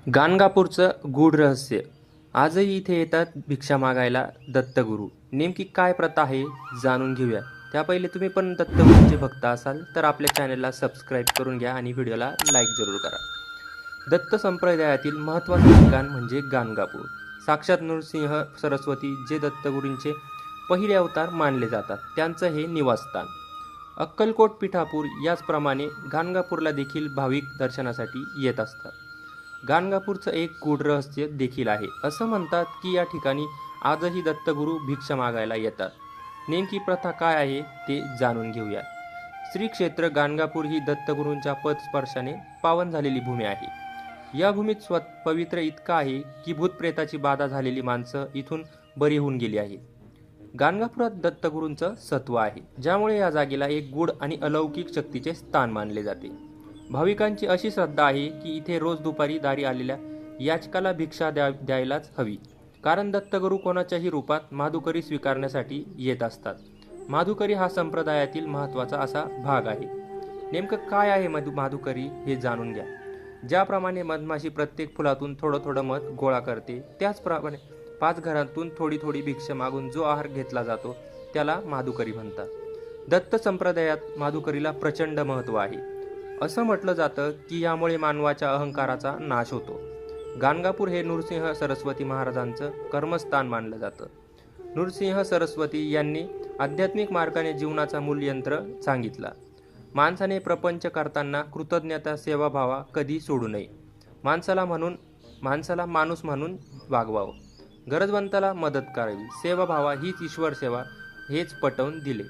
गाणगापूरचं गूढ रहस्य. आजही इथे येतात भिक्षा मागायला दत्तगुरू. नेमकी काय प्रथा आहे जाणून घेऊया. त्या पहिले तुम्ही पण दत्तगुरूंचे भक्त असाल तर आपल्या चॅनलला सबस्क्राईब करून घ्या आणि व्हिडिओला लाईक जरूर करा. दत्त संप्रदायातील महत्त्वाचे ठिकाण म्हणजे गाणगापूर. साक्षात नृसिंह सरस्वती जे दत्तगुरूंचे पहिले अवतार मानले जातात त्यांचं हे निवासस्थान. अक्कलकोट पिठापूर याचप्रमाणे गाणगापूरला देखील भाविक दर्शनासाठी येत असतात. गाणगापूरचं एक गूढ रहस्य देखील आहे. असं म्हणतात की या ठिकाणी आजही दत्तगुरू भिक्षा मागायला येतात. नेमकी प्रथा काय आहे ते जाणून घेऊया. श्री क्षेत्र गाणगापूर ही दत्तगुरूंच्या पदस्पर्शाने पावन झालेली भूमी आहे. या भूमीत पवित्र इतका आहे की भूतप्रेताची बाधा झालेली माणसं इथून बरी होऊन गेली आहेत. गाणगापुरात दत्तगुरूंचं सत्व आहे, ज्यामुळे या जागेला एक गूढ आणि अलौकिक शक्तीचे स्थान मानले जाते. भाविकांची अशी श्रद्धा आहे की इथे रोज दुपारी दारी आलेल्या याचकाला भिक्षा द्यायलाच हवी, कारण दत्तगुरू कोणाच्याही रूपात माधुकरी स्वीकारण्यासाठी येत असतात. माधुकरी हा संप्रदायातील महत्त्वाचा असा भाग आहे. नेमकं काय आहे माधुकरी हे जाणून घ्या. ज्याप्रमाणे मधमाशी प्रत्येक फुलातून थोडं थोडं मध गोळा करते, त्याचप्रमाणे 5 घरातून थोडी थोडी भिक्षा मागून जो आहार घेतला जातो त्याला माधुकरी म्हणतात. दत्त संप्रदायात माधुकरीला प्रचंड महत्त्व आहे. असं म्हटलं जातं की यामुळे मानवाच्या अहंकाराचा नाश होतो. गाणगापूर हे नृसिंह सरस्वती महाराजांचं कर्मस्थान मानलं जातं. नृसिंह सरस्वती यांनी आध्यात्मिक मार्गाने जीवनाचा मूलयंत्र सांगितला. माणसाने प्रपंच करताना कृतज्ञता सेवाभावा कधी सोडू नये. माणसाला माणूस म्हणून वागवावं. गरजवंताला मदत करावी. सेवाभावा हीच ईश्वर सेवा हेच पटवून दिले.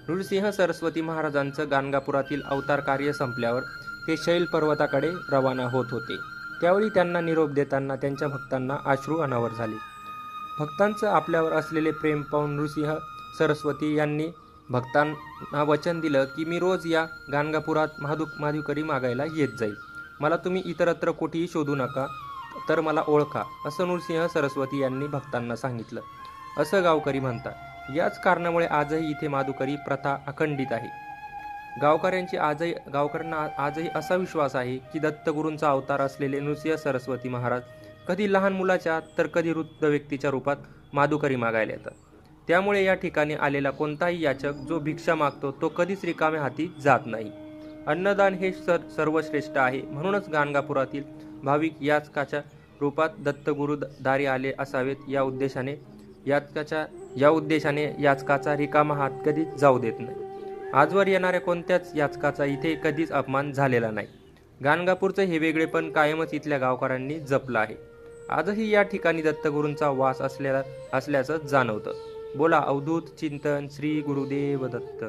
नृसिंह सरस्वती महाराजांचं गाणगापुरातील अवतार कार्य संपल्यावर ते शैल पर्वताकडे रवाना होत होते. त्यावेळी त्यांना निरोप देताना त्यांच्या भक्तांना अश्रू अनावर झाले. भक्तांचं आपल्यावर असलेले प्रेम पाहून नृसिंह सरस्वती यांनी भक्तांना वचन दिलं की मी रोज या गाणगापुरात माधुकरी मागायला येत जाईल. मला तुम्ही इतरत्र कुठेही शोधू नका, तर मला ओळखा, असं नृसिंह सरस्वती यांनी भक्तांना सांगितलं, असं गावकरी म्हणतात. याच कारणामुळे आजही इथे माधुकरी प्रथा अखंडित आहे. गावकऱ्यांना आजही असा विश्वास आहे की दत्तगुरूंचा अवतार असलेले नृसिंह सरस्वती महाराज कधी लहान मुलाच्या तर कधी वृद्ध व्यक्तीच्या रूपात माधुकरी मागायला येतात. त्यामुळे या ठिकाणी आलेला कोणताही याचक जो भिक्षा मागतो तो कधीच रिकाम्या हाती जात नाही. अन्नदान हे सर्वश्रेष्ठ आहे. म्हणूनच गाणगापुरातील भाविक याचकाच्या रूपात दत्तगुरू दारी आले असावेत. या उद्देशाने याचकाचा रिकामा हात कधीच जाऊ देत नाही. आजवर येणाऱ्या कोणत्याच याचकाचा इथे कधीच अपमान झालेला नाही. गाणगापूरचं हे वेगळेपण कायमच इथल्या गावकऱ्यांनी जपलं आहे. आजही या ठिकाणी दत्तगुरूंचा वास असल्याचं जाणवतं. बोला अवधूत चिंतन. श्री गुरुदेव दत्त.